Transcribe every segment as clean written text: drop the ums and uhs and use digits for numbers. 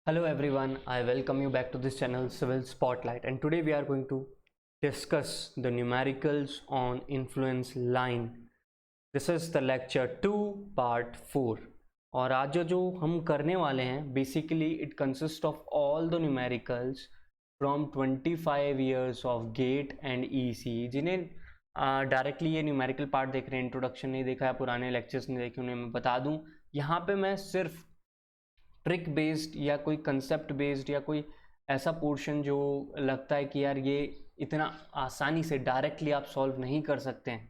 Hello everyone, I welcome you back to this channel Civil Spotlight, and today we are going to discuss the numericals on influence line. This is the lecture 2 part 4 और आज जो हम करने वाले हैं basically it consists of all the numericals from 25 years of GATE and ECE. जिन्हें directly ये numerical part देख रहे हैं, इंट्रोडक्शन नहीं देखा है, पुराने लेक्चर्स नहीं देखे, उन्हें मैं बता दूं यहाँ पे मैं सिर्फ ट्रिक बेस्ड या कोई कंसेप्ट बेस्ड या कोई ऐसा पोर्शन जो लगता है कि यार ये इतना आसानी से डायरेक्टली आप सॉल्व नहीं कर सकते हैं,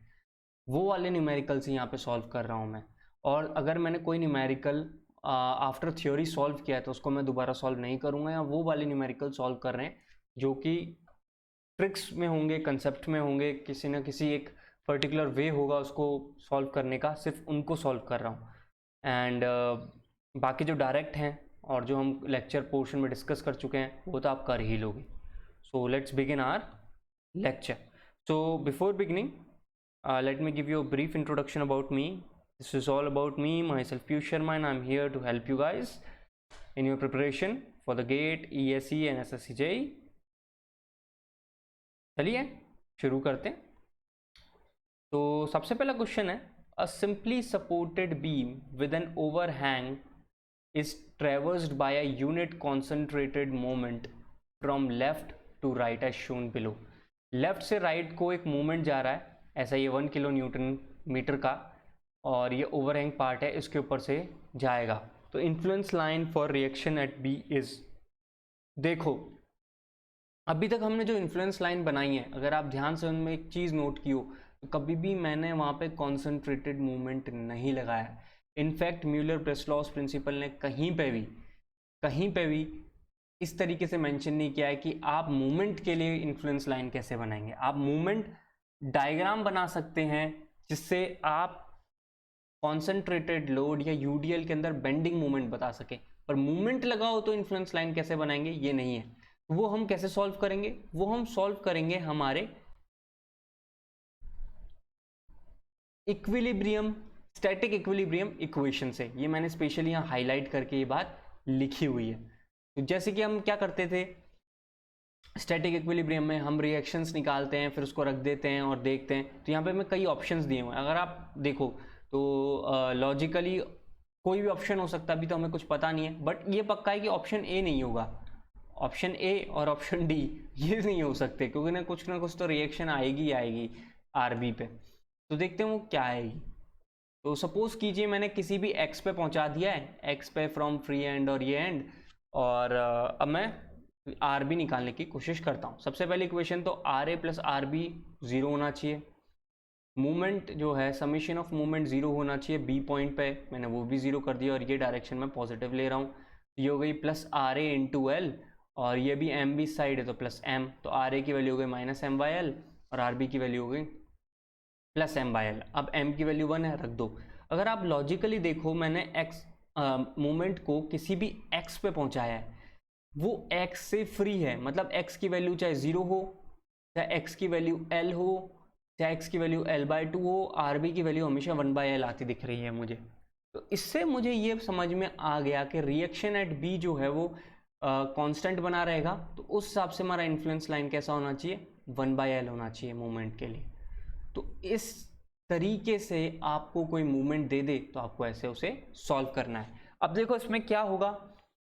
वो वाले न्यूमेरिकल्स यहाँ पे सॉल्व कर रहा हूँ मैं। और अगर मैंने कोई न्यूमेरिकल आफ्टर थ्योरी सॉल्व किया है तो उसको मैं दोबारा सॉल्व नहीं करूँगा, या वो वाले न्यूमेरिकल सॉल्व कर रहे हैं जो कि ट्रिक्स में होंगे, कंसेप्ट में होंगे, किसी ना किसी एक पर्टिकुलर वे होगा उसको सॉल्व करने का, सिर्फ उनको सॉल्व कर रहा हूँ। एंड बाकी जो डायरेक्ट हैं और जो हम लेक्चर पोर्शन में डिस्कस कर चुके हैं वो तो आप कर ही लोगे। So let's begin our lecture. So before beginning let me give you a brief introduction about me. This is all about me, myself Piyush Sharma, and I'm here to help you guys in your preparation for the GATE, ESE and SSC JEE. चलिए शुरू करते हैं। तो सबसे पहला question है, a simply supported beam with an overhang is traversed by a unit concentrated moment from left to right as shown below. Left से right को एक मूवमेंट जा रहा है, ऐसा ये 1 किलो न्यूटन मीटर का, और ये ओवरहैंग पार्ट है, इसके ऊपर से जाएगा। तो influence line for reaction at B is, देखो अभी तक हमने जो इन्फ्लुएंस लाइन बनाई है, अगर आप ध्यान से उनमें एक चीज़ नोट की हो तो कभी भी मैंने वहाँ पे कॉन्सेंट्रेटेड मूवमेंट नहीं लगाया। इनफैक्ट म्यूलर ब्रेसलॉस प्रिंसिपल ने कहीं पे भी इस तरीके से मेंशन नहीं किया है कि आप मूवमेंट के लिए इन्फ्लुएंस लाइन कैसे बनाएंगे। आप मूवमेंट डायग्राम बना सकते हैं जिससे आप कॉन्सेंट्रेटेड लोड या यूडीएल के अंदर बेंडिंग मूवमेंट बता सके, पर मूवमेंट लगाओ तो इन्फ्लुएंस लाइन कैसे बनाएंगे ये नहीं है। वो हम कैसे सॉल्व करेंगे? वो हम सॉल्व करेंगे हमारे इक्विलिब्रियम, स्टैटिक इक्विलिब्रियम इक्वेशन से। ये मैंने स्पेशली यहाँ हाईलाइट करके ये बात लिखी हुई है। तो जैसे कि हम क्या करते थे, स्टैटिक इक्विलिब्रियम में हम रिएक्शंस निकालते हैं, फिर उसको रख देते हैं और देखते हैं। तो यहाँ पे मैं कई ऑप्शंस दिए हुए हैं, अगर आप देखो तो लॉजिकली कोई भी ऑप्शन हो सकता है, अभी तो हमें कुछ पता नहीं है, बट ये पक्का है कि ऑप्शन ए नहीं होगा। ऑप्शन ए और ऑप्शन डी ये नहीं हो सकते, क्योंकि ना कुछ तो रिएक्शन आएगी आरबी पे। तो देखते हैं वो क्या आएगी। तो सपोज कीजिए मैंने किसी भी एक्स पे पहुंचा दिया है, एक्स पे फ्रॉम फ्री एंड और ये एंड, और अब मैं आर बी निकालने की कोशिश करता हूँ। सबसे पहली इक्वेशन तो R A plus R B 0 होना चाहिए। मूवमेंट जो है, समीशन ऑफ मूवमेंट 0 होना चाहिए। बी पॉइंट पे मैंने वो भी 0 कर दिया, और ये डायरेक्शन में पॉजिटिव ले रहा हूँ। ये हो गई plus R A into L, और ये भी एम बी साइड है तो प्लस एम, तो आर ए की वैल्यू हो गई माइनस एम बाई एल, और आर बी की वैल्यू हो गई प्लस एम बाई एल। अब एम की वैल्यू 1 है, रख दो। अगर आप लॉजिकली देखो, मैंने एक्स मूवमेंट को किसी भी एक्स पे पहुंचाया है, वो एक्स से फ्री है, मतलब एक्स की वैल्यू चाहे 0 हो, चाहे एक्स की वैल्यू एल हो, चाहे एक्स की वैल्यू एल बाई 2 हो, आर बी की वैल्यू हमेशा 1 बाई एल आती दिख रही है मुझे। तो इससे मुझे ये समझ में आ गया कि रिएक्शन एट बी जो है वो कांस्टेंट बना रहेगा। तो उस हिसाब से हमारा इन्फ्लुएंस लाइन कैसा होना चाहिए? 1 बाई एल होना चाहिए मूवमेंट के लिए। तो इस तरीके से आपको कोई मूवमेंट दे दे तो आपको ऐसे उसे सॉल्व करना है। अब देखो इसमें क्या होगा,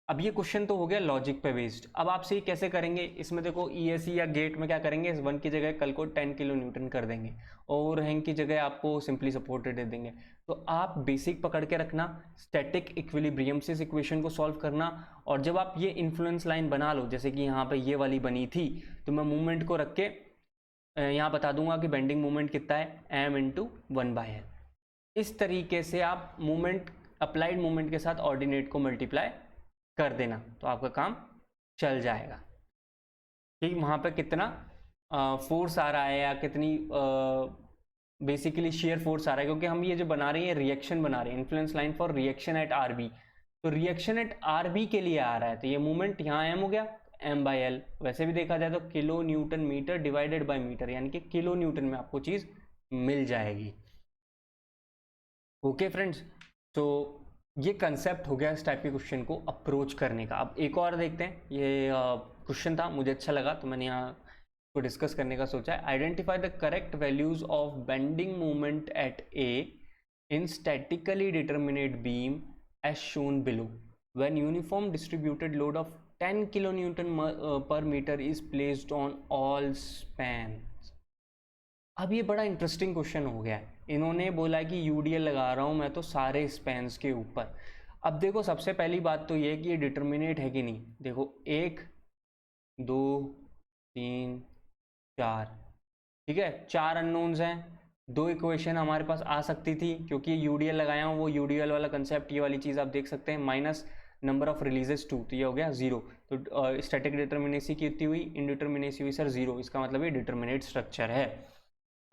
अब ये क्वेश्चन तो हो गया लॉजिक पे बेस्ड। अब आपसे ये कैसे करेंगे, इसमें देखो ईएसई या गेट में क्या करेंगे, इस 1 की जगह कल को 10 किलो न्यूटन कर देंगे, ओवरहैंग की जगह आपको सिंपली सपोर्टेड दे देंगे। तो आप बेसिक पकड़ के रखना, स्टैटिक इक्विलिब्रियम से इस इक्वेशन को सॉल्व करना, और जब आप ये इन्फ्लुएंस लाइन बना लो, जैसे कि यहाँ पे ये वाली बनी थी, तो मैं मूवमेंट को रख के यहाँ बता दूंगा कि बेंडिंग मूवमेंट कितना है, एम इंटू 1 बाई एल। इस तरीके से आप मूवमेंट, अप्लाइड मूवमेंट के साथ ऑर्डिनेट को मल्टीप्लाई कर देना, तो आपका काम चल जाएगा कि वहाँ पे कितना फोर्स आ रहा है या कितनी बेसिकली शेयर फोर्स आ रहा है। क्योंकि हम ये जो बना रहे हैं, रिएक्शन बना रहे हैं, influence line for reaction at R B, तो रिएक्शन एट आर बी के लिए आ रहा है, तो ये मूवमेंट यहाँ एम हो गया, एम बाई एल। वैसे भी देखा जाए तो kilo newton metre divided by metre, यानी कि किलो न्यूटन में आपको चीज़ मिल जाएगी। ओके फ्रेंड्स, तो ये कंसेप्ट हो गया इस टाइप के क्वेश्चन को अप्रोच करने का। अब एक और देखते हैं, ये क्वेश्चन था, मुझे अच्छा लगा तो मैंने यहाँ को डिस्कस करने का सोचा है। Identify the correct values of bending moment at a in statically determinate beam as shown below when uniform distributed load of 10 kilo newton पर metre is placed on all span. अब ये बड़ा इंटरेस्टिंग क्वेश्चन हो गया है। इन्होंने बोला है कि यूडीएल लगा रहा हूँ मैं तो सारे स्पैन्स के ऊपर। अब देखो सबसे पहली बात तो ये है कि ये डिटरमिनेट है कि नहीं। देखो 1 2 3 4, ठीक है, 4 अननोन्स हैं, 2 इक्वेशन हमारे पास आ सकती थी क्योंकि यूडीएल लगाया हूँ, वो यूडीएल वाला कंसेप्ट, ये वाली चीज़ आप देख सकते हैं, माइनस नंबर ऑफ रिलीजेस 2, तो ये हो गया 0। तो स्टैटिक डिटर्मिनेसी कितनी हुई, इनडिटर्मिनेसी हुई सर 0। इसका मतलब ये डिटर्मिनेट स्ट्रक्चर है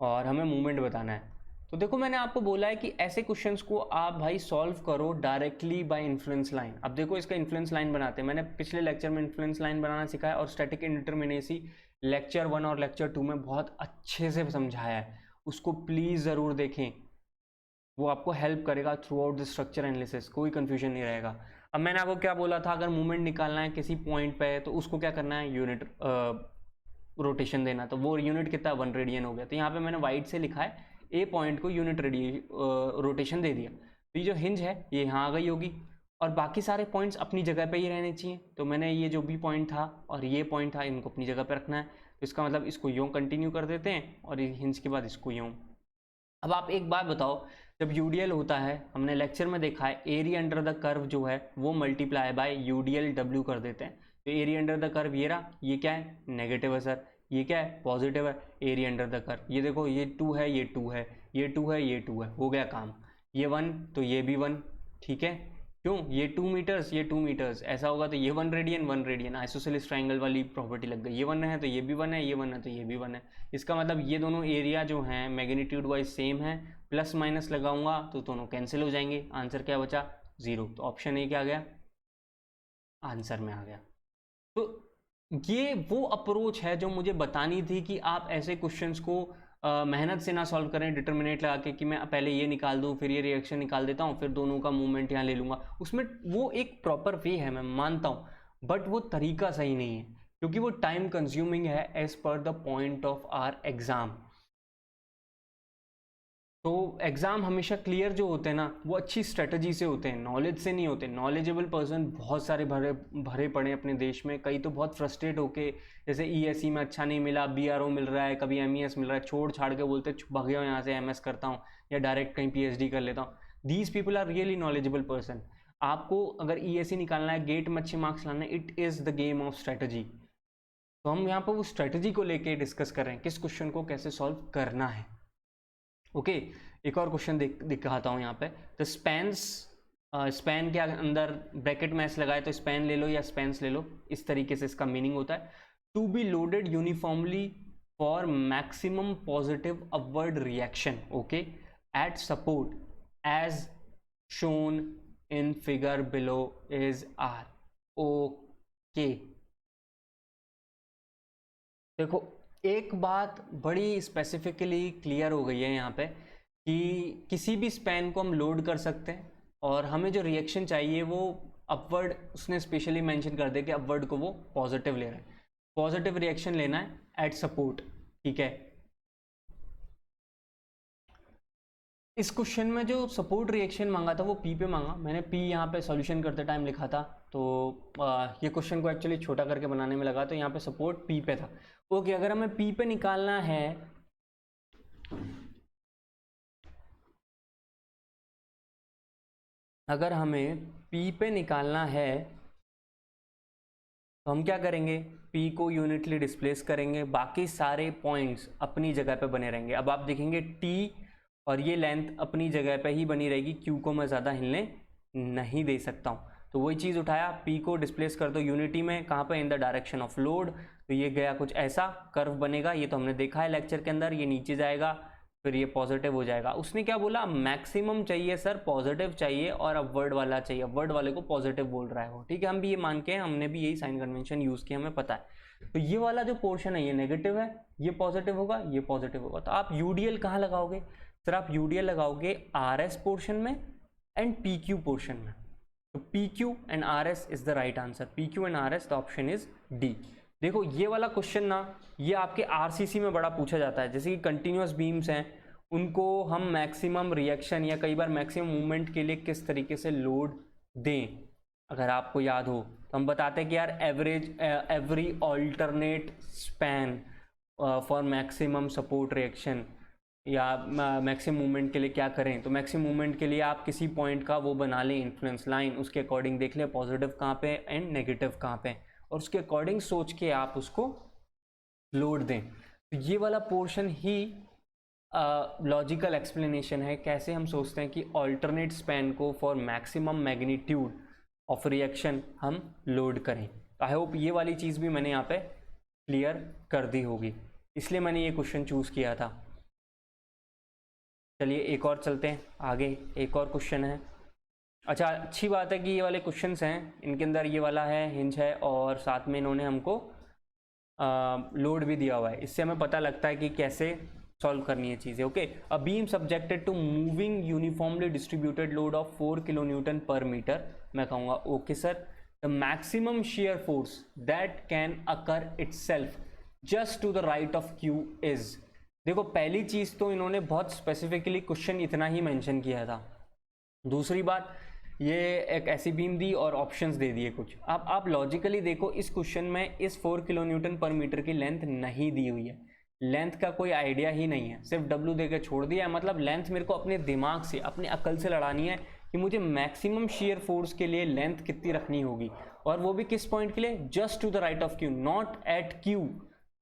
और हमें मूवमेंट बताना है। तो देखो मैंने आपको बोला है कि ऐसे क्वेश्चंस को आप भाई सॉल्व करो डायरेक्टली बाय इन्फ्लुएंस लाइन। अब देखो इसका इन्फ्लुएंस लाइन बनाते हैं, मैंने पिछले लेक्चर में इन्फ्लुएंस लाइन बनाना सिखाया और स्टैटिक इंडिटरमिनेसी लेक्चर 1 और लेक्चर 2 में बहुत अच्छे से समझाया है, उसको प्लीज़ ज़रूर देखें, वो आपको हेल्प करेगा through out the structure analysis, कोई कंफ्यूजन नहीं रहेगा। अब मैंने आपको क्या बोला था, अगर मूवमेंट निकालना है किसी पॉइंट पे तो उसको क्या करना है, यूनिट रोटेशन देना, तो वो यूनिट कितना 1 रेडियन हो गया। तो यहाँ पे मैंने वाइट से लिखा है ए पॉइंट को यूनिट रोटेशन दे दिया, तो ये जो हिंज है ये यहाँ आ गई होगी और बाकी सारे पॉइंट्स अपनी जगह पे ही रहने चाहिए। तो मैंने ये जो भी पॉइंट था और ये पॉइंट था इनको अपनी जगह पे रखना है, तो इसका मतलब इसको यूँ कंटिन्यू कर देते हैं और हिंज के बाद इसको यूँ। अब आप एक बात बताओ, जब यूडीएल होता है, हमने लेक्चर में देखा है एरिया अंडर द कर्व जो है वो मल्टीप्लाई बाय यूडीएल डब्ल्यू कर देते हैं। तो एरिया अंडर द कर्व ये रहा, ये क्या है, नेगेटिव है सर, ये क्या है, पॉजिटिव है। एरिया अंडर द कर्व ये देखो, ये 2 है, ये 2 है, ये 2 है, ये 2 है, हो गया काम। ये 1 तो ये भी 1, ठीक है, क्यों, ये 2 मीटर्स, ये 2 मीटर्स, ऐसा होगा तो ये 1 रेडियन 1 रेडियन, आइसोसेलेस ट्रायंगल वाली प्रॉपर्टी लग गई। ये 1 है तो ये भी 1 है, ये 1 है तो ये भी 1 है। इसका मतलब ये दोनों एरिया जो हैं मैग्नीट्यूड वाइज सेम है, प्लस माइनस लगाऊंगा तो दोनों कैंसिल हो जाएंगे, आंसर क्या बचा 0। तो ऑप्शन ए क्या आ गया, आंसर में आ गया। तो ये वो अप्रोच है जो मुझे बतानी थी कि आप ऐसे क्वेश्चंस को मेहनत से ना सॉल्व करें डिटर्मिनेट लगा के कि मैं पहले ये निकाल दूं फिर ये रिएक्शन निकाल देता हूं फिर दोनों का मूवमेंट यहाँ ले लूँगा। उसमें वो एक प्रॉपर वे है, मैं मानता हूँ, बट वो तरीका सही नहीं है क्योंकि वो टाइम कंज्यूमिंग है as per the point of our exam. तो एग्ज़ाम हमेशा क्लियर जो होते हैं ना वो अच्छी स्ट्रेटजी से होते हैं, नॉलेज से नहीं होते। नॉलेजेबल पर्सन बहुत सारे भरे पड़े अपने देश में, कई तो बहुत फ्रस्ट्रेट होके, जैसे ईएसई में अच्छा नहीं मिला, बीआरओ मिल रहा है, कभी एमईएस मिल रहा है, छोड़ छाड़ के बोलते भाग गया यहाँ से एमएस करता हूँ या डायरेक्ट कहीं पीएचडी कर लेता हूँ। These people are really knowledgeable person. आपको अगर ईएसई निकालना है, गेट में अच्छे मार्क्स लाना है, it is the game of strategy. तो हम यहाँ पर वो स्ट्रेटजी को लेके डिस्कस कर रहे हैं, किस क्वेश्चन को कैसे सॉल्व करना है। ओके एक और क्वेश्चन दिखाता हूँ यहाँ पे। तो स्पैन के अंदर ब्रैकेट में ऐसे लगाए तो स्पैन ले लो या स्पैन्स ले लो, इस तरीके से इसका मीनिंग होता है। To be loaded uniformly for maximum positive upward reaction, okay, at support as shown in figure below is R. Okay देखो एक बात बड़ी स्पेसिफिकली क्लियर हो गई है यहाँ पे कि किसी भी स्पैन को हम लोड कर सकते हैं और हमें जो रिएक्शन चाहिए वो अपवर्ड, उसने स्पेशली मेंशन कर दिया कि अपवर्ड को वो पॉजिटिव ले रहा है, पॉजिटिव रिएक्शन लेना है एट सपोर्ट, ठीक है। इस क्वेश्चन में जो सपोर्ट रिएक्शन मांगा था वो पी पे मांगा, मैंने पी यहाँ पे सॉल्यूशन करते टाइम लिखा था, तो ये क्वेश्चन को एक्चुअली छोटा करके बनाने में लगा, तो यहाँ पे सपोर्ट पी पे था। ओके अगर हमें पी पे निकालना है तो हम क्या करेंगे, P को यूनिटली डिस्प्लेस करेंगे, बाकी सारे पॉइंट्स अपनी जगह पे बने रहेंगे। अब आप देखेंगे T और ये लेंथ अपनी जगह पे ही बनी रहेगी, Q को मैं ज़्यादा हिलने नहीं दे सकता हूँ। तो वही चीज़ उठाया, P को डिस्प्लेस कर दो यूनिटी में, कहाँ पे, in the direction of load. तो ये गया कुछ ऐसा कर्व बनेगा, ये तो हमने देखा है लेक्चर के अंदर, ये नीचे जाएगा फिर ये पॉजिटिव हो जाएगा। उसने क्या बोला, मैक्सिमम चाहिए सर, पॉजिटिव चाहिए और अपवर्ड वाला चाहिए, अपवर्ड वाले को पॉजिटिव बोल रहा है वो, ठीक है, हम भी ये मान के हैं, हमने भी यही साइन कन्वेंशन यूज़ किया, हमें पता है। तो ये वाला जो पोर्शन है ये नेगेटिव है, ये पॉजिटिव होगा, ये पॉजिटिव होगा। तो आप यूडीएल कहाँ लगाओगे सर, आप यूडीएल लगाओगे आरएस पोर्शन में एंड पी क्यू पोर्शन में। तो P Q and R S is the right answer, P Q and R S, the option is D. देखो ये वाला क्वेश्चन ना, ये आपके आरसीसी में बड़ा पूछा जाता है। जैसे कि कंटिन्यूअस बीम्स हैं, उनको हम मैक्सिमम रिएक्शन या कई बार मैक्सिमम मूवमेंट के लिए किस तरीके से लोड दें, अगर आपको याद हो तो हम बताते हैं कि यार every alternate span for maximum support reaction या मैक्सिमम मूवमेंट के लिए क्या करें। तो मैक्सिमम मूवमेंट के लिए आप किसी पॉइंट का वो बना लें इन्फ्लुएंस लाइन, उसके अकॉर्डिंग देख लें पॉजिटिव कहाँ पे एंड नेगेटिव कहाँ पे, और उसके अकॉर्डिंग सोच के आप उसको लोड दें। तो ये वाला पोर्शन ही लॉजिकल एक्सप्लेनेशन है कैसे हम सोचते हैं कि ऑल्टरनेट स्पैन को for maximum magnitude of reaction हम लोड करें। आई होप ये वाली चीज़ भी मैंने यहाँ पे क्लियर कर दी होगी, इसलिए मैंने ये क्वेश्चन चूज़ किया था। चलिए एक और चलते हैं आगे, एक और क्वेश्चन है। अच्छा अच्छी बात है कि ये वाले क्वेश्चंस हैं, इनके अंदर ये वाला है, हिंज है, और साथ में इन्होंने हमको लोड भी दिया हुआ है। इससे हमें पता लगता है कि कैसे सॉल्व करनी है चीज़ें। Okay, a beam subjected to moving uniformly distributed load of 4 kilo newton पर मीटर। मैं कहूँगा okay sir. The maximum shear force that can occur itself just to the right of Q is. देखो पहली चीज़ तो इन्होंने बहुत स्पेसिफिकली क्वेश्चन इतना ही mention किया था। दूसरी बात, ये एक ऐसी बीम दी और ऑप्शंस दे दिए कुछ। अब आप लॉजिकली देखो, इस क्वेश्चन में इस 4 किलो न्यूटन पर मीटर की लेंथ नहीं दी हुई है, लेंथ का कोई आइडिया ही नहीं है, सिर्फ W देकर छोड़ दिया है। मतलब लेंथ मेरे को अपने दिमाग से, अपने अकल से लड़ानी है कि मुझे मैक्सिमम shear फोर्स के लिए लेंथ कितनी रखनी होगी, और वो भी किस पॉइंट के लिए, just to the right of Q, not at Q,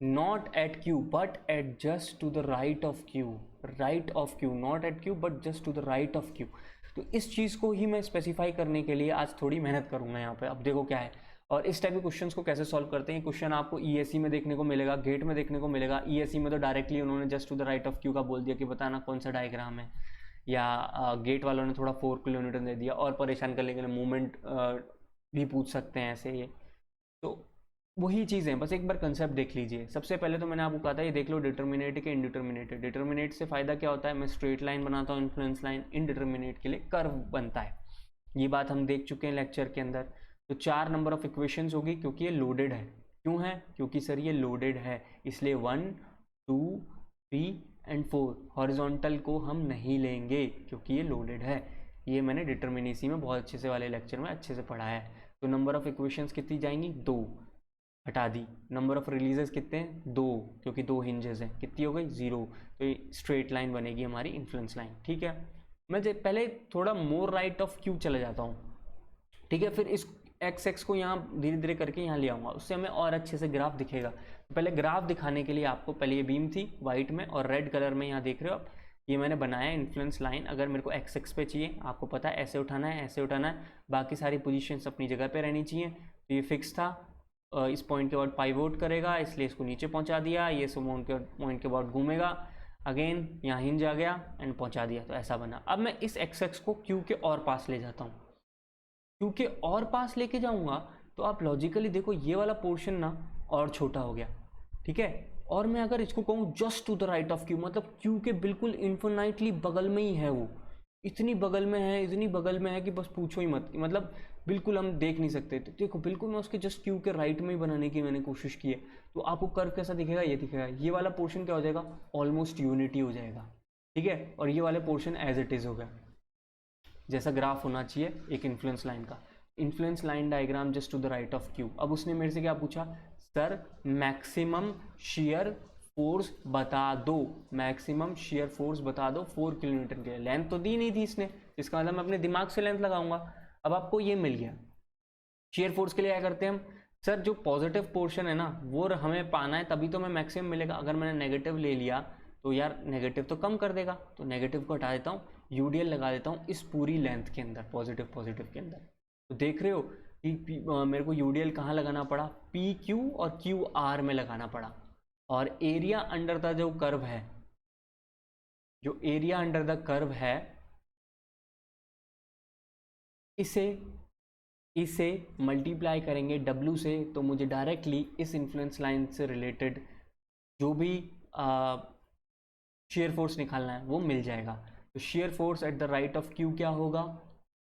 not at Q but at just to the right of Q, right of Q, not at Q but just to the right of Q. तो इस चीज़ को ही मैं specify करने के लिए आज थोड़ी मेहनत करूंगा यहाँ पे। अब देखो क्या है, और इस टाइप के क्वेश्चंस को कैसे सॉल्व करते हैं। क्वेश्चन आपको ईएससी में देखने को मिलेगा, गेट में देखने को मिलेगा। ईएससी में तो डायरेक्टली उन्होंने just to the right of Q का बोल दिया कि बताना कौन सा डायग्राम है, या गेट वालों ने थोड़ा 4 किलो न्यूटन दे दिया और परेशान करने के लिए मूवमेंट भी पूछ सकते हैं ऐसे। ये तो वही चीज़ें, बस एक बार कंसेप्ट देख लीजिए। सबसे पहले तो मैंने आपको कहा था ये देख लो डिटर्मिनेट के इनडिटर्मिनेट। डिटर्मिनेट से फ़ायदा क्या होता है, मैं स्ट्रेट लाइन बनाता हूँ इन्फ्लुएंस लाइन, इनडिटर्मिनेट के लिए कर्व बनता है। ये बात हम देख चुके हैं लेक्चर के अंदर। तो 4 नंबर ऑफ इक्वेशंस होगी क्योंकि ये लोडेड है। क्यों है, क्योंकि सर ये लोडेड है, इसलिए 1 2 3 एंड 4 हॉरिजॉन्टल को हम नहीं लेंगे क्योंकि ये लोडेड है। ये मैंने डिटर्मिनेसी में बहुत अच्छे से वाले लेक्चर में अच्छे से पढ़ा है। तो नंबर ऑफ इक्वेशंस कितनी जाएंगी, 2, हटा दी। नंबर ऑफ रिलीजेस कितने हैं, 2, क्योंकि 2 हिंजेस हैं, कितनी हो गई, 0। तो ये स्ट्रेट लाइन बनेगी हमारी इन्फ्लुएंस लाइन। ठीक है, मैं पहले थोड़ा मोर राइट ऑफ क्यू चले जाता हूँ। ठीक है, फिर इस एक्स को यहाँ धीरे धीरे करके यहाँ ले आऊँगा, उससे हमें और अच्छे से ग्राफ दिखेगा। तो पहले ग्राफ दिखाने के लिए आपको, पहले ये बीम थी वाइट में और रेड कलर में, यहाँ देख रहे हो आप, ये मैंने बनाया इन्फ्लुएंस लाइन। अगर मेरे को एक्स पे चाहिए, आपको पता है ऐसे उठाना है, ऐसे उठाना है, बाकी सारी पोजीशंस अपनी जगह पे रहनी चाहिए। तो ये फिक्स था, इस पॉइंट के बाद पाइवोट करेगा, इसलिए इसको नीचे पहुंचा दिया। ये पॉइंट के बाद घूमेगा, अगेन यहाँ हिंज आ गया एंड पहुंचा दिया, तो ऐसा बना। अब मैं इस एक्स को क्यू के और पास ले जाता हूँ, क्यू के और पास लेके जाऊंगा तो आप लॉजिकली देखो ये वाला पोर्शन ना और छोटा हो गया। ठीक है, और मैं अगर इसको कहूँ just to the right of Q, मतलब क्यू के बिल्कुल इन्फिनाइटली बगल में ही है, वो इतनी बगल में है, इतनी बगल में है कि बस पूछो ही मत, मतलब बिल्कुल हम देख नहीं सकते। तो देखो बिल्कुल मैं उसके जस्ट क्यू के राइट में ही बनाने की मैंने कोशिश की है। तो आपको कर्व कैसा दिखेगा, ये दिखेगा। ये वाला पोर्शन क्या हो जाएगा, ऑलमोस्ट यूनिटी हो जाएगा। ठीक है, और ये वाले पोर्शन एज इट इज हो गया, जैसा ग्राफ होना चाहिए एक इन्फ्लुएंस लाइन का। Influence line diagram just to the right of Q. अब उसने मेरे से क्या पूछा, सर मैक्सिमम शियर फोर्स बता दो, मैक्सिमम शियर फोर्स बता दो 4 किलो न्यूटन के लिए। लेंथ तो दी नहीं थी इसने, इसका मतलब मैं अपने दिमाग से लेंथ लगाऊंगा। अब आपको ये मिल गया। शियर फोर्स के लिए क्या करते हैं हम, सर जो पॉजिटिव पोर्शन है ना वो हमें पाना है, तभी तो हमें मैक्सिमम मिलेगा। अगर मैंने नेगेटिव ले लिया तो यार नेगेटिव तो कम कर देगा, तो नेगेटिव को हटा देता हूँ, यूडीएल लगा देता हूँ इस पूरी लेंथ के अंदर, पॉजिटिव के अंदर। तो देख रहे हो कि मेरे को यूडीएल कहाँ लगाना पड़ा, पी क्यू और क्यू आर में लगाना पड़ा। और एरिया अंडर द जो कर्व है, जो एरिया अंडर द कर्व है, इसे मल्टीप्लाई करेंगे W से, तो मुझे डायरेक्टली इस इन्फ्लुएंस लाइन से रिलेटेड जो भी शेयर फोर्स निकालना है वो मिल जाएगा। तो shear force at the right of Q क्या होगा,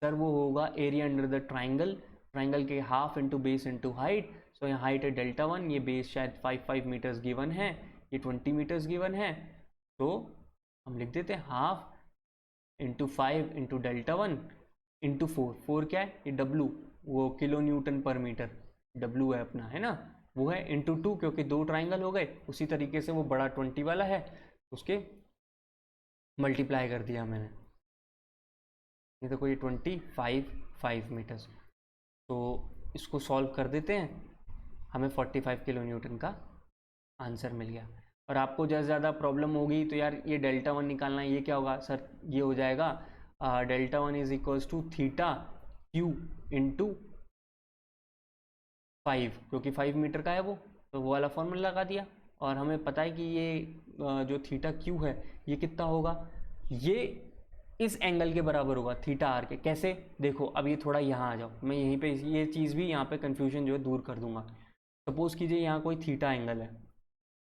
सर वो होगा area under the triangle, triangle के half into base into height. So यहाँ हाइट है डेल्टा 1, ये बेस शायद 5 मीटर्स गिवन है, ये 20 मीटर्स गिवन है, तो हम लिख देते हैं half into 5 into delta 1 into 4 क्या है ये W, वो किलो न्यूटन पर मीटर W है अपना, है ना, वो है इंटू 2 क्योंकि 2 ट्राइंगल हो गए। उसी तरीके से वो बड़ा 20 वाला है, उसके मल्टीप्लाई कर दिया मैंने, ये देखो ये 5 मीटर्स। तो इसको सॉल्व कर देते हैं, हमें 45 किलो न्यूटन का आंसर मिल गया। और आपको जैसे ज़्यादा प्रॉब्लम होगी तो यार ये डेल्टा 1 निकालना है, ये क्या होगा सर, ये हो जाएगा delta 1 is equals to theta Q into 5, क्योंकि 5 मीटर का है वो, तो वो वाला फॉर्मूला लगा दिया। और हमें पता है कि ये जो थीटा क्यू है ये कितना होगा, ये इस एंगल के बराबर होगा थीटा आर के। कैसे, देखो अब ये थोड़ा यहाँ आ जाओ, मैं यहीं पे ये चीज़ भी यहाँ पे कन्फ्यूजन जो है दूर कर दूंगा। सपोज कीजिए यहाँ कोई थीटा एंगल है,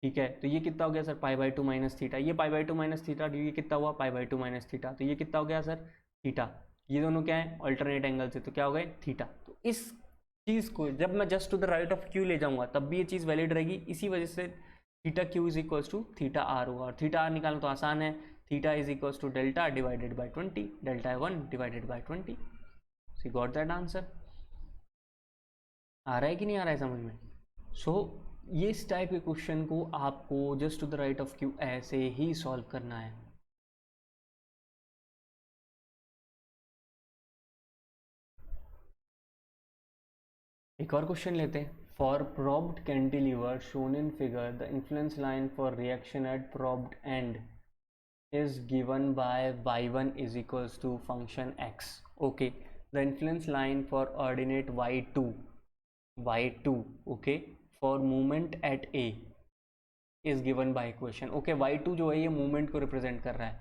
ठीक है, तो ये कितना हो गया सर π/2 माइनस थीटा, ये π/2 माइनस थीटा, ये कितना हुआ π/2 माइनस थीटा, तो ये कितना हो गया सर थीटा, ये दोनों क्या है अल्टरनेट एंगल से, तो क्या हो गए थीटा। तो इस चीज़ को जब मैं just to the right of Q ले जाऊंगा तब भी ये चीज़ वैलिड रहेगी, इसी वजह से theta Q is equals to theta R होगा। और थीटा आर निकालना तो आसान है, theta is equals to delta divided by 20, delta 1 divided by 20। So got that answer. आ रहा है कि नहीं आ रहा है समझ में? सो ये इस टाइप के क्वेश्चन को आपको just to the right of Q ऐसे ही सॉल्व करना है। एक और क्वेश्चन लेते हैं। For probed cantilever shown in figure the influence line for reaction eight probed and is given by y1 is equals to function x. Okay, the influence line for ordinate y2 okay for movement at a is given by equation. Okay, y2 जो है ये movement को represent कर रहा है।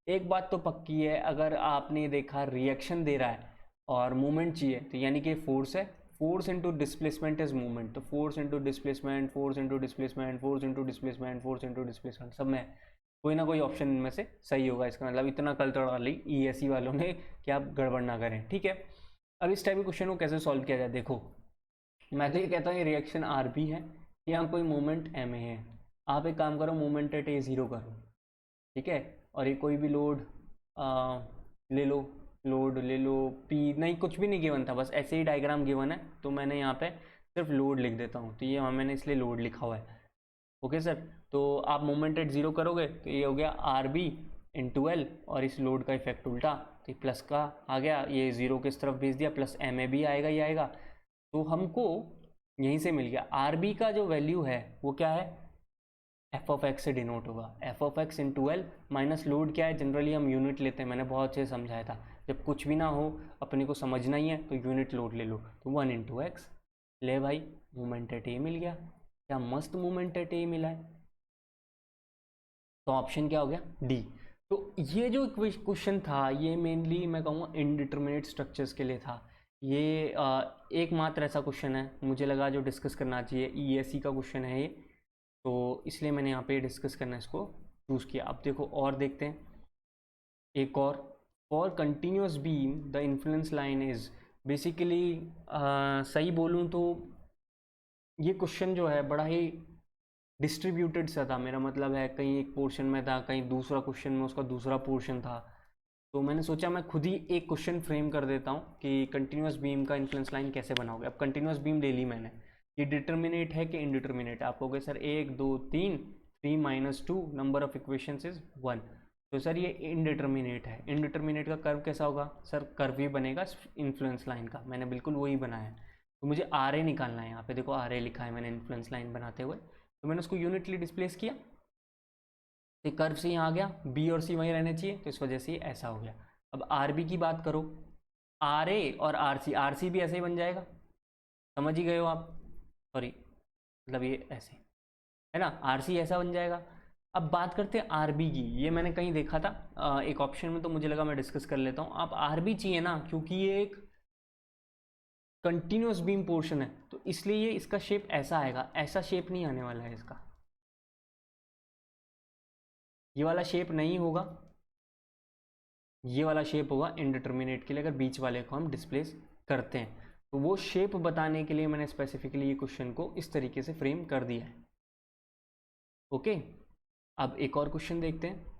एक बात तो पक्की है, अगर आपने देखा रिएक्शन दे रहा है और मूवमेंट चाहिए तो यानी कि फोर्स है, force into displacement is movement, तो force into displacement, force into displacement, force into displacement, force into displacement, सब में कोई ना कोई ऑप्शन इनमें से सही होगा। इसका मतलब इतना कल तड़ा ली ESE वालों ने कि आप गड़बड़ ना करें, ठीक है। अब इस टाइप के क्वेश्चन को कैसे सॉल्व किया जाए, देखो मैं तो ये कहता हूँ ये रिएक्शन RB है, यहाँ कोई मोमेंट MA है, आप एक काम करो मोमेंट एट A 0 करो, ठीक है, और ये कोई भी लोड ले लो, लोड ले लो P, नहीं कुछ भी नहीं गिवन था, बस ऐसे ही डायग्राम गिवन है, तो मैंने यहाँ पे सिर्फ लोड लिख देता हूँ, तो ये मैंने इसलिए लोड लिखा हुआ है। ओके सर, तो आप मोमेंट एट 0 करोगे तो ये हो गया RB इंटू L, और इस लोड का इफेक्ट उल्टा, तो प्लस का आ गया, ये 0 किस तरफ भेज दिया, प्लस MA भी आएगा, ये आएगा, तो हमको यहीं से मिल गया RB का जो वैल्यू है वो क्या है, f(x) से डिनोट होगा, f(x) into L minus load क्या है, जनरली हम यूनिट लेते हैं, मैंने बहुत अच्छे से समझाया था, जब कुछ भी ना हो अपने को समझना ही है तो यूनिट लोड ले लो, तो 1 इंटू एक्स, ले भाई मोमेंट एट A मिल गया, क्या मस्त मोमेंट एट A मिला है, तो ऑप्शन क्या हो गया D। तो ये जो क्वेश्चन था ये मेनली मैं कहूँगा इनडिटर्मिनेट स्ट्रक्चर्स के लिए था, ये एकमात्र ऐसा क्वेश्चन है मुझे लगा जो डिस्कस करना चाहिए, ESE का क्वेश्चन है ये, तो इसलिए मैंने यहाँ पे डिस्कस करना इसको चूज़ किया। अब देखो और देखते हैं एक और, for continuous beam the influence line is, basically सही बोलूँ तो ये क्वेश्चन जो है बड़ा ही डिस्ट्रीब्यूटेड सा था, मेरा मतलब है कहीं एक पोर्शन में था, कहीं दूसरा क्वेश्चन में उसका दूसरा पोर्शन था, तो मैंने सोचा मैं खुद ही एक क्वेश्चन फ्रेम कर देता हूँ कि कंटिन्यूस बीम का इन्फ्लुएंस लाइन कैसे बनाओगे। अब कंटिन्यूस बीम ले ली मैंने, ये डिटर्मिनेट है कि इनडिटर्मिनेट, आप कहोगे sir 1 2 3 3 minus 2 number of equations is 1, तो सर ये इनडिटर्मिनेट है, इनडिटर्मिनेट का कर्व कैसा होगा सर, कर्व ही बनेगा इन्फ्लुएंस लाइन का, मैंने बिल्कुल वही बनाया है, तो मुझे RA निकालना है, यहाँ पे देखो RA लिखा है मैंने इन्फ्लुएंस लाइन बनाते हुए, तो मैंने उसको यूनिटली डिस्प्लेस किया, तो कर्व से यहाँ आ गया, B और C वहीं रहने चाहिए, तो इस वजह से ऐसा हो गया। अब RB की बात करो, RA और RC भी ऐसे ही बन जाएगा, समझ ही गए हो आप, सॉरी मतलब ये ऐसे है ना, RC ऐसा बन जाएगा। अब बात करते हैं RB की, ये मैंने कहीं देखा था एक ऑप्शन में, तो मुझे लगा मैं डिस्कस कर लेता हूँ। आप RB चाहिए ना, क्योंकि ये एक कंटिन्यूस बीम पोर्शन है, तो इसलिए ये इसका शेप ऐसा आएगा, ऐसा शेप नहीं आने वाला है इसका, ये वाला शेप नहीं होगा, ये वाला शेप होगा इनडिटर्मिनेट के लिए अगर बीच वाले को हम डिस्प्लेस करते हैं। तो वो शेप बताने के लिए मैंने स्पेसिफिकली ये क्वेश्चन को इस तरीके से फ्रेम कर दिया है। ओके, अब एक और क्वेश्चन देखते हैं।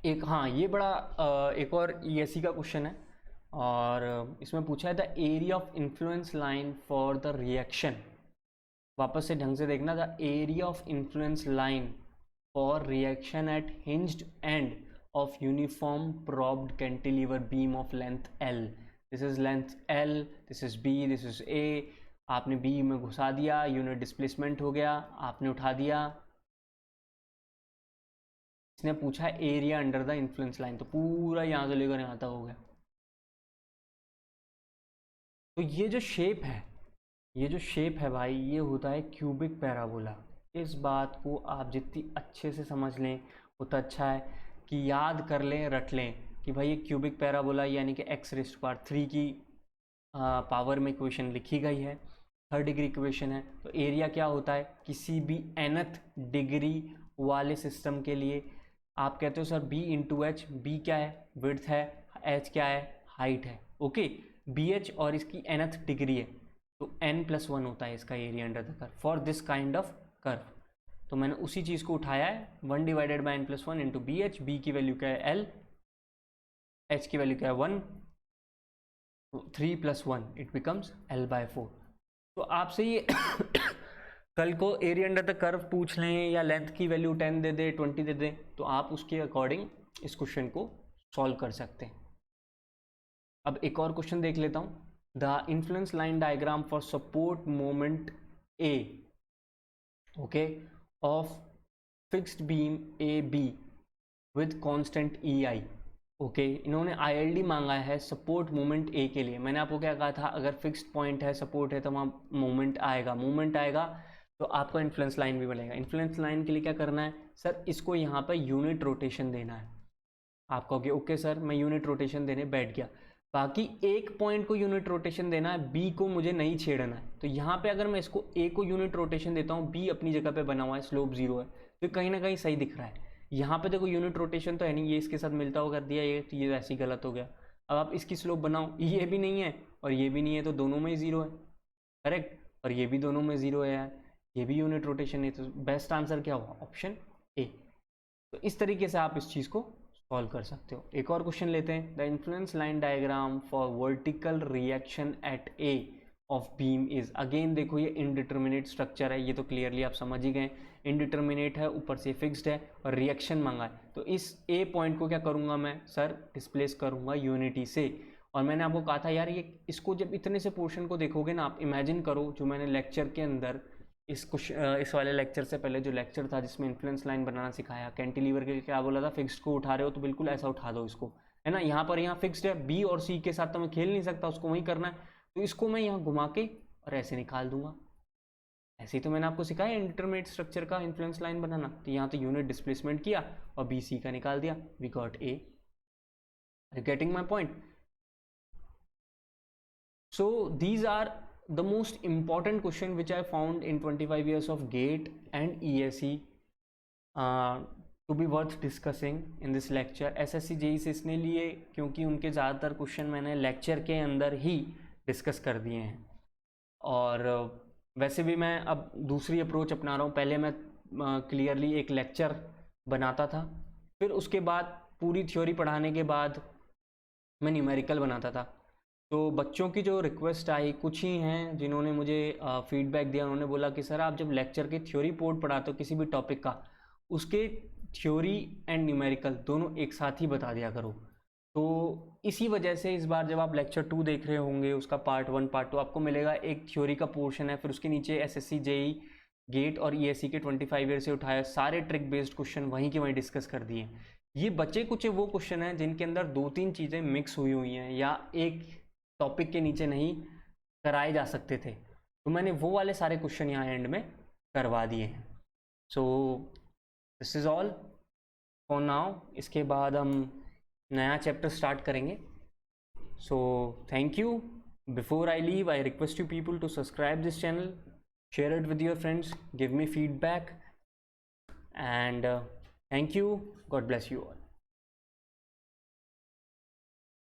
एक, हाँ, ये बड़ा एक और ESE का क्वेश्चन है और इसमें पूछा है the area of influence line for the reaction. वापस से ढंग से देखना, the area of influence line for reaction eight hinged and of uniform probed cantilever beam of length L. This is length L, this is B, this is A. आपने B में घुसा दिया, unit displacement हो गया, आपने उठा दिया। इसने पूछा है area under the influence line, तो पूरा यहाँ से लेकर यहाँ तक हो गया। तो ये जो शेप है, ये जो शेप है भाई, ये होता है क्यूबिक पैराबोला। इस बात को आप जितनी अच्छे से समझ लें उतना अच्छा है, कि याद कर लें, रट लें कि भाई ये क्यूबिक पैराबोला यानी कि x⁻³ की पावर में इक्वेशन लिखी गई है, 3rd डिग्री इक्वेशन है। तो एरिया क्या होता है किसी भी nth डिग्री वाले सिस्टम के लिए? आप कहते हो sir b into H, B क्या है विड्थ है, h क्या है हाइट है। ओके, BH और इसकी nth डिग्री है तो n+1 होता है इसका area under the curve for this kind of curve. तो मैंने उसी चीज़ को उठाया है, 1 divided by n+1 into BH। B की वैल्यू क्या है L, H की वैल्यू क्या है 1, 3 + 1 इट बिकम्स L/4। तो आपसे ये कल को एरिया अंडर द कर्व पूछ लें या लेंथ की वैल्यू 10 दे दे, 20 दे दे, तो आप उसके अकॉर्डिंग इस क्वेश्चन को सॉल्व कर सकते हैं। अब एक और क्वेश्चन देख लेता हूँ। The influence line diagram for support moment A, okay, of fixed beam AB with constant EI। Okay, इन्होंने ILD मांगा है सपोर्ट मोमेंट A के लिए। मैंने आपको क्या कहा था, अगर फिक्स्ड पॉइंट है, सपोर्ट है, तो वहाँ मोमेंट आएगा, मोमेंट आएगा तो आपको इन्फ्लुएंस लाइन भी बनेगा। इन्फ्लुएंस लाइन के लिए क्या करना है सर, इसको यहाँ पर यूनिट रोटेशन देना है। आप कहोगे ओके सर मैं यूनिट रोटेशन देने बैठ गया, बाकी एक पॉइंट को यूनिट रोटेशन देना है, बी को मुझे नहीं छेड़ना है। तो यहाँ पे अगर मैं इसको ए को यूनिट रोटेशन देता हूँ, बी अपनी जगह पे बना हुआ है, स्लोप 0 है, तो कहीं ना कहीं सही दिख रहा है। यहाँ पे देखो यूनिट रोटेशन तो है नहीं, ये इसके साथ मिलता हुआ कर दिया, ये तो ये ऐसे ही गलत हो गया। अब आप इसकी स्लोप बनाओ, ये भी नहीं है और ये भी नहीं है, तो दोनों में ही 0 है, करेक्ट, और ये भी दोनों में 0 है यार, ये भी यूनिट रोटेशन है, तो बेस्ट आंसर क्या होगा, ऑप्शन ए। तो इस तरीके से आप इस चीज़ को सॉल्व कर सकते हो। एक और क्वेश्चन लेते हैं। The influence line diagram for vertical reaction at A of beam is, again देखो ये इनडिटर्मिनेट स्ट्रक्चर है, ये तो क्लियरली आप समझ ही गए, इनडिटर्मिनेट है, ऊपर से फिक्स्ड है और रिएक्शन मांगा है। तो इस ए पॉइंट को क्या करूंगा मैं सर, डिस्प्लेस करूंगा यूनिटी से। और मैंने आपको कहा था यार, ये इसको जब इतने से पोर्शन को देखोगे ना, आप इमेजिन करो जो मैंने लेक्चर के अंदर इस वाले लेक्चर से पहले जो लेक्चर था जिसमें इन्फ्लुएंस लाइन बनाना सिखाया, कैंटिलीवर के क्या बोला था, फिक्स्ड को उठा रहे हो तो बिल्कुल ऐसा उठा दो इसको, है ना। यहाँ पर यहाँ फिक्स्ड है, बी और सी के साथ तो मैं खेल नहीं सकता, उसको वहीं करना है, तो इसको मैं यहाँ घुमा के और ऐसे निकाल दूंगा। ऐसे ही तो मैंने आपको सिखाया इंडिटरमिनेट स्ट्रक्चर का इन्फ्लुएंस लाइन बनाना। तो यहाँ तो यूनिट डिस्प्लेसमेंट किया और बी सी का निकाल दिया, we got A. Getting my point? So these are the most important question which I found in 25 years of GATE and ESE to be worth discussing in this lecture। SSC JEE से इसने लिए क्योंकि उनके ज़्यादातर question मैंने lecture के अंदर ही discuss कर दिए हैं। और वैसे भी मैं अब दूसरी अप्रोच अपना रहा हूँ। पहले मैं क्लियरली एक लेक्चर बनाता था, फिर उसके बाद पूरी थ्योरी पढ़ाने के बाद मैं न्यूमेरिकल बनाता था। तो बच्चों की जो रिक्वेस्ट आई, कुछ ही हैं जिन्होंने मुझे फीडबैक दिया, उन्होंने बोला कि सर आप जब लेक्चर के थ्योरी पोर्ट पढ़ाते हो किसी भी टॉपिक का, उसके थ्योरी एंड न्यूमेरिकल दोनों एक साथ ही बता दिया करो। तो इसी वजह से इस बार जब आप लेक्चर 2 देख रहे होंगे, उसका पार्ट 1 पार्ट 2 आपको मिलेगा। एक थ्योरी का पोर्शन है, फिर उसके नीचे SSC JEE गेट और ESE के 25 ईयर से उठाए सारे ट्रिक बेस्ड क्वेश्चन वहीं के वहीं डिस्कस कर दिए। ये बचे कुछ वो क्वेश्चन हैं जिनके अंदर 2-3 चीज़ें मिक्स हुई हैं या एक टॉपिक के नीचे नहीं कराए जा सकते थे, तो मैंने वो वाले सारे क्वेश्चन यहाँ एंड में करवा दिए हैं। So this is all for now. इसके बाद हम नया चैप्टर स्टार्ट करेंगे। So thank you. Before I leave, I request you people to subscribe this channel, share it with your friends, give me feedback, and thank you. God bless you all.